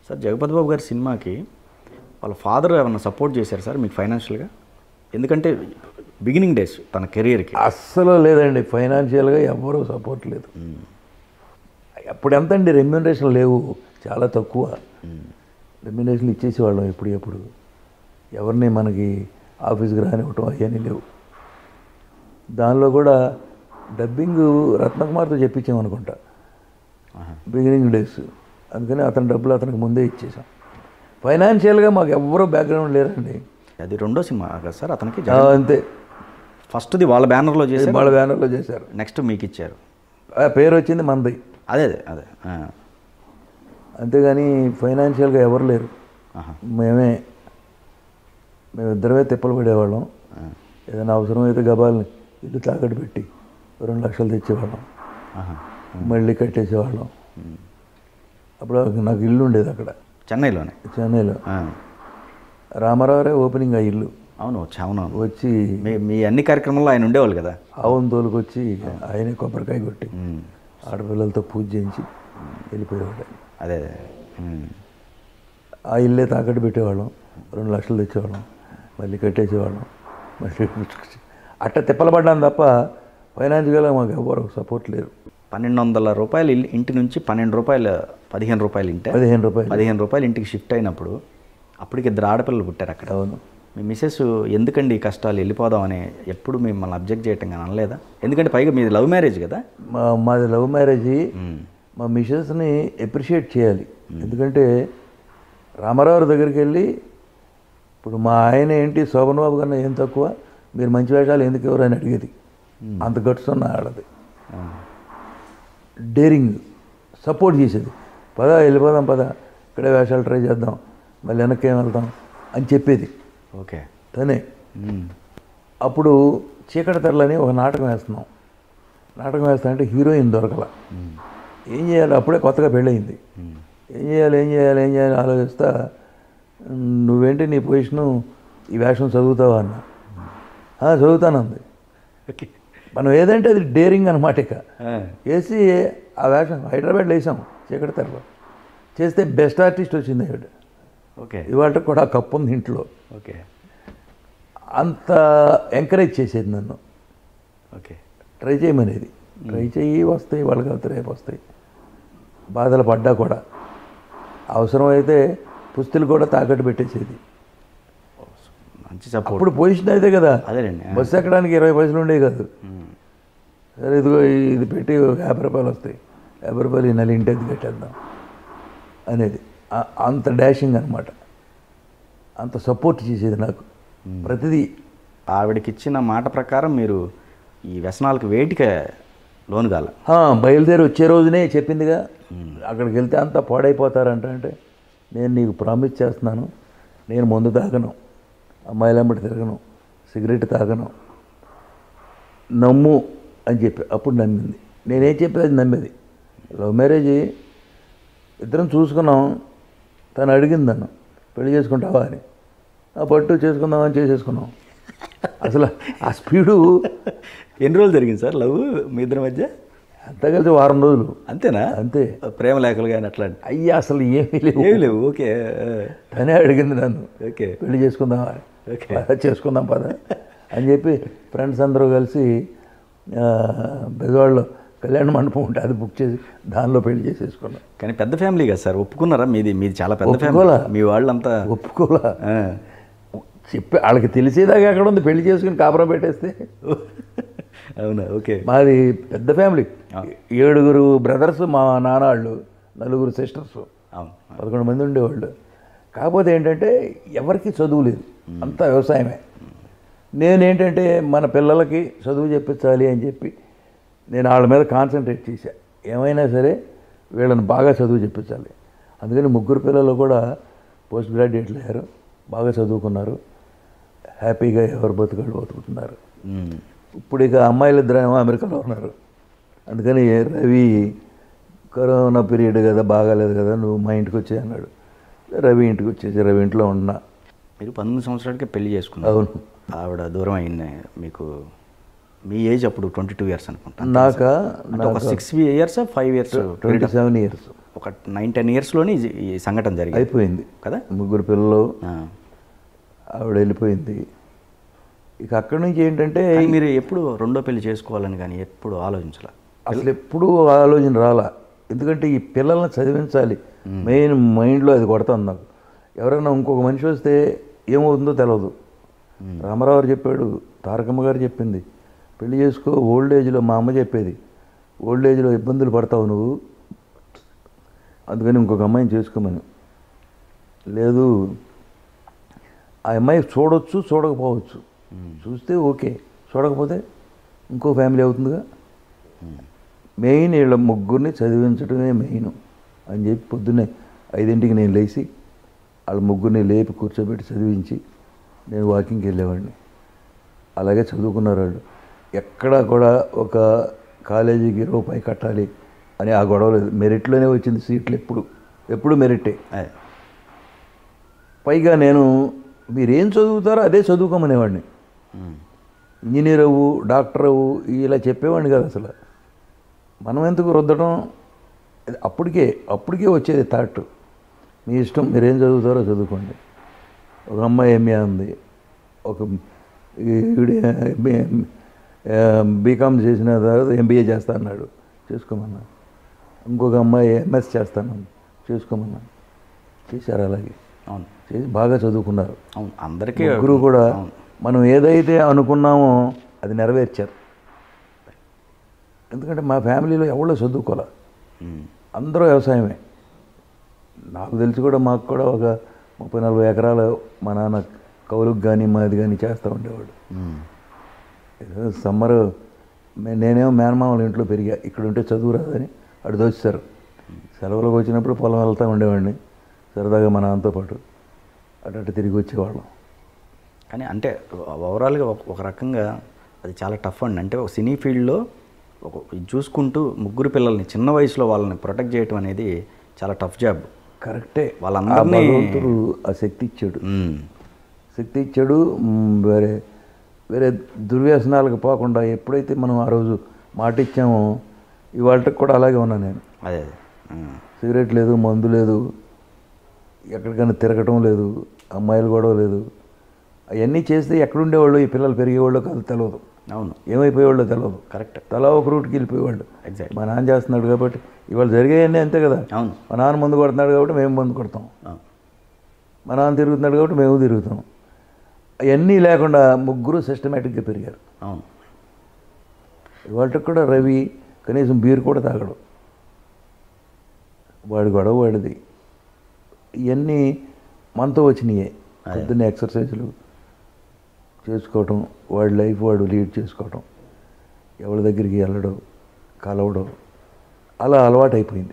Sir Jagapathi బాబు గారి సినిమాకి వాళ్ళ ఫాదర్ ఏమన్నా సపోర్ట్ చేశారు సార్ మీకు ఫైనాన్షియల్గా? ఎందుకంటే బిగినింగ్ డేస్ తన కెరియర్కి అస్సలు లేదండి, ఫైనాన్షియల్గా ఎవరూ సపోర్ట్ లేదు. అప్పుడు ఎంత అండి, రెమ్యూనరేషన్ లేవు, చాలా తక్కువ రెమ్యూనరేషన్ ఇచ్చేసేవాళ్ళం ఎప్పుడు ఎవరిని మనకి ఆఫీస్కి రానివ్వటం అవన్నీ లేవు. దానిలో కూడా డబ్బింగ్ రత్నకుమార్తో చెప్పించామనుకుంటా బిగినింగ్ డేస్, అందుకని అతని డబ్బులు అతనికి ముందే ఇచ్చేసాం. ఫైనాన్షియల్గా మాకు ఎవ్వరూ బ్యాక్గ్రౌండ్ లేరండి. అది రెండో సినిమా కదా సార్ అతనికి? అంతే, ఫస్ట్ది వాళ్ళ బ్యానర్లో చేశారు, వాళ్ళ బ్యానర్లో చేశారు, నెక్స్ట్ మీకు ఇచ్చారు, పేరు వచ్చింది మనది. అదే అదే అదే అంతేగాని ఫైనాన్షియల్గా ఎవరు లేరు. మేమిద్దరమే తిప్పలు పడేవాళ్ళం. ఏదైనా అవసరమైతే గబాల్ని ఇల్లు తాకట్టు పెట్టి 2 లక్షలు తెచ్చేవాళ్ళం, మళ్ళీ కట్టేసేవాళ్ళం. అప్పుడు నాకు ఇల్లు ఉండేది అక్కడ చెన్నైలో. రామారావురే ఓపెనింగ్ ఆ ఇల్లు. అవును అవును. వచ్చి మీ అన్ని కార్యక్రమాల్లో ఆయన ఉండేవాళ్ళు కదా. ఆవును తోలుకొచ్చి ఆయనే కొబ్బరికాయ కొట్టి ఆడపిల్లలతో పూజ చేయించి వెళ్ళిపోయేవాడు. అదే ఆ ఇల్లే తాకట్టు పెట్టేవాళ్ళం, 2 లక్షలు తెచ్చేవాళ్ళం, మళ్ళీ కట్టేసేవాళ్ళం, మళ్ళీ అట్ట తిప్పలపడ్డాను తప్ప ఫైనాన్షియల్గా మాకు ఎవరు సపోర్ట్ లేరు. 1200 రూపాయలు ఇంటి నుంచి 12 రూపాయలు 15 రూపాయలు ఇంటి 15 రూపాయలు ఇంటికి షిఫ్ట్ అయినప్పుడు అప్పటికి 2 ఆడపిల్లలు పుట్టారు అక్కడ. అవును. మీ మిస్సెస్ ఎందుకండి ఈ కష్టాలు, వెళ్ళిపోదామని ఎప్పుడు మిమ్మల్ని అబ్జెక్ట్ చేయటం కానీ అనలేదా? ఎందుకంటే పైగా మీది లవ్ మ్యారేజ్ కదా. మాది లవ్ మ్యారేజ్. మా మిస్సెస్ని అప్రిషియేట్ చేయాలి. ఎందుకంటే రామారావు దగ్గరికి వెళ్ళి, ఇప్పుడు మా ఆయన ఏంటి శోభన్ బాబు కన్నా ఏం తక్కువ, మీరు మంచి వేషాలు ఎందుకు ఎవరు అని అడిగేది. అంత గట్స్ ఉన్న ఆడది. డేరింగ్, సపోర్ట్ చేసేది. వెళ్ళిపోదాం ఇక్కడే వేషాలు ట్రై చేద్దాం, మళ్ళీ వెనక్కి ఏం వెళ్తాం అని చెప్పేది. ఓకే. తనే అప్పుడు చీకటి తెరలని ఒక నాటకం వేస్తున్నాం. నాటకం వేస్తా అంటే హీరోయిన్ దొరకల. ఏం చేయాలి, అప్పుడే కొత్తగా పెళ్ళయింది. ఏం చేయాలి ఆలోచిస్తా, నువ్వేంటి నీ పొజిషను, ఈ వేషం చదువుతావా అన్న. చదువుతానంది. మనం ఏదంటే అది డేరింగ్ అనమాట. ఇక వేసి ఆ వేషం హైదరాబాద్లో వేసాం చీకటి తెరలో. చేస్తే బెస్ట్ ఆర్టిస్ట్ వచ్చింది ఆవిడ. ఓకే. ఇవాళ కూడా ఆ కప్పు ఉంది ఇంట్లో. ఓకే. అంత ఎంకరేజ్ చేసేది నన్ను. ఓకే. ట్రై చేయమనేది. ట్రై చేయి, వస్తాయి, వాళ్ళకి రేపు వస్తాయి. బాధలు పడ్డా కూడా అవసరమైతే పుస్తలు కూడా తాకట్టు పెట్టేసేది. అప్పుడు పొజిషన్ అయితే కదా, బస్సు ఎక్కడానికి 20 పైసలు ఉండేవి కాదు. సరే ఇదిగో ఇది పెట్టి 50 రూపాయలు వస్తాయి, 50 రూపాయలు ఈ నెల ఇంటి అది కట్టేద్దాం అనేది. అంత డాషింగ్ అనమాట. అంత సపోర్ట్ చేసేది నాకు ప్రతిదీ. ఆవిడకి ఇచ్చిన మాట ప్రకారం మీరు ఈ వ్యసనాలకు వేటిక లోను కాల. బయలుదేరి వచ్చే రోజునే చెప్పిందిగా, అక్కడికి వెళ్తే అంతా పాడైపోతారంట. అంటే నేను నీకు ప్రామిస్ చేస్తున్నాను, నేను మందు తాగను, అమ్మాయిలంబడి తిరగను, సిగరెట్ తాగను, నమ్ము అని చెప్పి. అప్పుడు నమ్మింది. నేనేం చెప్పేది అది నమ్మేది. లవ్ మ్యారేజ్ ఇద్దరం చూసుకున్నాం. తను అడిగింది నన్ను, పెళ్లి చేసుకుంటావా అని. పట్టు చేసుకుందామని చేసేసుకున్నాం. అసలు ఆ స్పీడు. ఎన్ని రోజులు జరిగింది సార్ లవ్ మీ ఇద్దరి మధ్య? అంతా కలిసి 1 వారం రోజులు. అంతేనా? అంతే. ప్రేమ లేఖలు కానీ అట్లా అయ్యా అసలు ఏమీ లేవు. ఓకే. తనే అడిగింది నన్ను, ఓకే పెళ్లి చేసుకుందామా, చేసుకుందాం పద అని చెప్పి ఫ్రెండ్స్ అందరూ కలిసి బెజవాడలో కళ్యాణ మండపం ఉంటే అది బుక్ చేసి దానిలో పెళ్లి చేసేసుకున్నాం. కానీ పెద్ద ఫ్యామిలీ కదా సార్, ఒప్పుకున్నారా? మీది చాలా పెద్ద ఫ్యామిలీ. మీ వాళ్ళంతా ఒప్పుకోలా. చెప్పి వాళ్ళకి తెలిసేదాకా ఎక్కడ ఉంది, పెళ్లి చేసుకుని కాపురం పెట్టేస్తే. అవునా? ఓకే. మాది పెద్ద ఫ్యామిలీ. 7 బ్రదర్స్, మా నాన్నవాళ్ళు 4 సిస్టర్స్, 11 మంది ఉండేవాళ్ళు. కాకపోతే ఏంటంటే ఎవరికి చదువు లేదు, అంతా వ్యవసాయమే. నేనేంటంటే మన పిల్లలకి చదువు చెప్పించాలి అని చెప్పి నేను వాళ్ళ మీద కాన్సన్ట్రేట్ చేశా. ఏమైనా సరే వీళ్ళని బాగా చదువు చెప్పించాలి. అందుకని 3 పిల్లలు కూడా పోస్ట్ గ్రాడ్యుయేట్లు అయ్యారు, బాగా చదువుకున్నారు, హ్యాపీగా ఎవరు బతుకుతున్నారు. ఇప్పుడు ఇక అమ్మాయిలు 2 అమెరికాలో ఉన్నారు. అందుకని రవి కరోనా పీరియడ్ కదా, బాగాలేదు కదా, నువ్వు మా ఇంటికి వచ్చే అన్నాడు. రవి ఇంటికి వచ్చేసి రవి ఇంట్లో ఉన్నా. మీరు 19 సంవత్సరాలకే పెళ్లి చేసుకున్నారు. అవును. ఆవిడ దూరం అయింది మీకు మీ ఏజ్ అప్పుడు 22 years అనుకుంటా. నాకా అంటే ఒక 6 years 5 years 27 years ఒక 9-10 yearsలోనే ఈ సంఘటన జరిగింది. అయిపోయింది కదా. 3 పిల్లలు, ఆవిడ వెళ్ళిపోయింది. ఇక అక్కడి నుంచి ఏంటంటే మీరు ఎప్పుడు రెండో పెళ్లి చేసుకోవాలని కానీ ఎప్పుడు ఆలోచించాల? అసలు ఎప్పుడూ ఆలోచన రాలా. ఎందుకంటే ఈ పిల్లల్ని చదివించాలి, మెయిన్ మైండ్లో అది కొడుతుంది నాకు. ఎవరైనా ఇంకొక మనిషి వస్తే ఏమవుతుందో తెలియదు. రామారావు గారు చెప్పాడు, తారకమ్మ గారు చెప్పింది, పెళ్లి చేసుకో ఓల్డ్ ఏజ్లో. మా అమ్మ చెప్పేది, ఓల్డ్ ఏజ్లో ఇబ్బందులు పడతావు నువ్వు, అందుకని ఇంకొక అమ్మాయిని చేసుకోమని. లేదు, ఆ అమ్మాయి చూడొచ్చు చూడకపోవచ్చు, చూస్తే ఓకే, చూడకపోతే ఇంకో ఫ్యామిలీ అవుతుందిగా. మెయిన్ వీళ్ళ ముగ్గురిని చదివించడమే మెయిన్ అని చెప్పి పొద్దున్నే 5ంటికి నేను లేచి వాళ్ళ ముగ్గురిని లేపి కూర్చోబెట్టి చదివించి నేను వాకింగ్కి వెళ్ళేవాడిని. అలాగే చదువుకున్నారు వాళ్ళు. ఎక్కడా కూడా ఒక కాలేజీకి రూపాయి కట్టాలి అని ఆ గొడవ లేదు. మెరిట్లోనే వచ్చింది సీట్లు, ఎప్పుడు మెరిటే. పైగా నేను మీరేం చదువుతారో అదే చదువుకోమనేవాడిని. ఇంజనీర్ అవ్వు, డాక్టర్ అవ్వు ఇలా చెప్పేవాడిని కాదు అసలు. మనం ఎందుకు రుద్దడం, అప్పటికే వచ్చేది థాట్. మీ ఇష్టం, మీరేం చదువుతారో చదువుకోండి. ఒక అమ్మాయి ఎంఏ ఉంది, ఒక బీకామ్ చేసిన తర్వాత ఎంబీఏ చేస్తా అన్నాడు, చేసుకోమన్నా. ఇంకొక అమ్మాయి ఎంఎస్ చేస్తాను, చేసుకోమన్నా. చేశారు అలాగే. అవును, చేసి బాగా చదువుకున్నారు. అవును, అందరికీ ముగ్గురు కూడా మనం ఏదైతే అనుకున్నామో అది నెరవేర్చారు. ఎందుకంటే మా ఫ్యామిలీలో ఎవరో చదువుకోలే, అందరూ వ్యవసాయమే. నాకు తెలిసి కూడా మాకు కూడా ఒక 30-40 ఎకరాలు మా నాన్న కౌలుకు కానీ మాది కానీ చేస్తూ ఉండేవాడు. సమ్మర్ నేనేమో మేనమామల ఇంట్లో పెరిగా, ఇక్కడ ఉంటే చదువు రాదని అటు దోచారు. సెలవులకు వచ్చినప్పుడు పొలం వెళ్తూ ఉండేవాడిని సరదాగా మా నాన్నతో పాటు, అటు తిరిగి వచ్చేవాళ్ళం. కానీ అంటే ఓవరాల్గా ఒక రకంగా అది చాలా టఫ్ అండి. అంటే ఒక సినీ ఫీల్డ్లో చూసుకుంటూ ముగ్గురు పిల్లల్ని చిన్న వయసులో వాళ్ళని ప్రొటెక్ట్ చేయడం అనేది చాలా టఫ్ జాబ్. కరెక్టే, వాళ్ళందరినీ భగవంతుడు ఆ శక్తి ఇచ్చాడు. వేరే దుర్వ్యసనాలకు పోకుండా ఎప్పుడైతే మనం ఆ రోజు మాట ఇచ్చామో ఇవాళకి కూడా అలాగే ఉన్నా నేను. అదే సిగరెట్ లేదు, మందు లేదు, ఎక్కడికైనా తిరగటం లేదు, అమ్మాయిలు గొడవ లేదు. అవన్నీ చేస్తే ఎక్కడుండేవాళ్ళు, ఈ పిల్లలు పెరిగేవాళ్ళు కాదు తెలియదు. అవును, ఏమైపోయేవాళ్ళు తెలియదు. కరెక్ట్, తలా ఒక రూట్కి వెళ్ళిపోయేవాళ్ళు. ఎగ్జాక్ట్. మా నాన్న చేస్తున్నాడు కాబట్టి ఇవాళ జరిగాయన్నీ అంతే కదా. అవును, మా నాన్న మందు కొడుతున్నాడు కాబట్టి మేము మందు కొడతాం, మా నాన్న తిరుగుతున్నాడు కాబట్టి మేము తిరుగుతాం. అవన్నీ లేకుండా ముగ్గురు సిస్టమేటిక్గా పెరిగారు. అవును, ఇవాళకి కూడా రవి కనీసం బీర్ కూడా తాగడు, వాడి గొడవ వాడిది. ఇవన్నీ మనతో వచ్చినాయే. పొద్దున్నే ఎక్సర్సైజులు చేసుకోవటం, వాడి లైఫ్ వాడు లీడ్ చేసుకోవటం, ఎవరి దగ్గరికి వెళ్ళడం, కలవడం, అలా అలవాటు అయిపోయింది.